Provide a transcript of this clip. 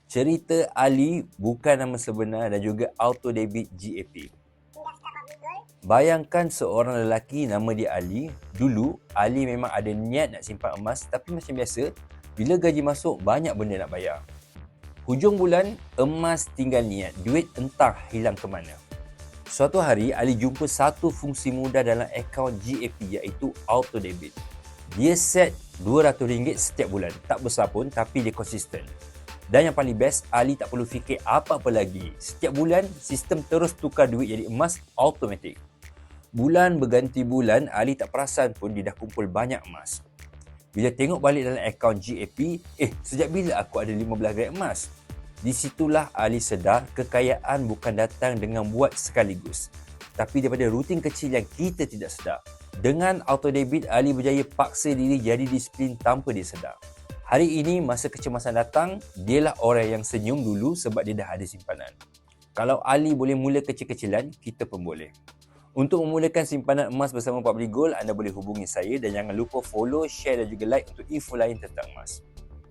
Cerita Ali bukan nama sebenar dan juga auto debit GAP. Bayangkan seorang lelaki nama dia Ali. Dulu, Ali memang ada niat nak simpan emas, tapi macam biasa, bila gaji masuk, banyak benda nak bayar. Hujung bulan, emas tinggal niat, duit entah hilang ke mana. Suatu hari, Ali jumpa satu fungsi mudah dalam akaun GAP iaitu auto debit. Dia set RM200 setiap bulan. Tak besar pun, tapi dia konsisten. Dan yang paling best, Ali tak perlu fikir apa-apa lagi. Setiap bulan, sistem terus tukar duit jadi emas automatik. Bulan berganti bulan, Ali tak perasan pun dia dah kumpul banyak emas. Bila tengok balik dalam akaun GAP, sejak bila aku ada 15 gram emas? Di situlah Ali sedar kekayaan bukan datang dengan buat sekaligus, tapi daripada rutin kecil yang kita tidak sedar. Dengan auto debit, Ali berjaya paksa diri jadi disiplin tanpa dia sedar. Hari ini, masa kecemasan datang, dialah orang yang senyum dulu sebab dia dah ada simpanan. Kalau Ali boleh mula kecil-kecilan, kita pun boleh. Untuk memulakan simpanan emas bersama Pak Beli Gold, anda boleh hubungi saya dan jangan lupa follow, share dan juga like untuk info lain tentang emas.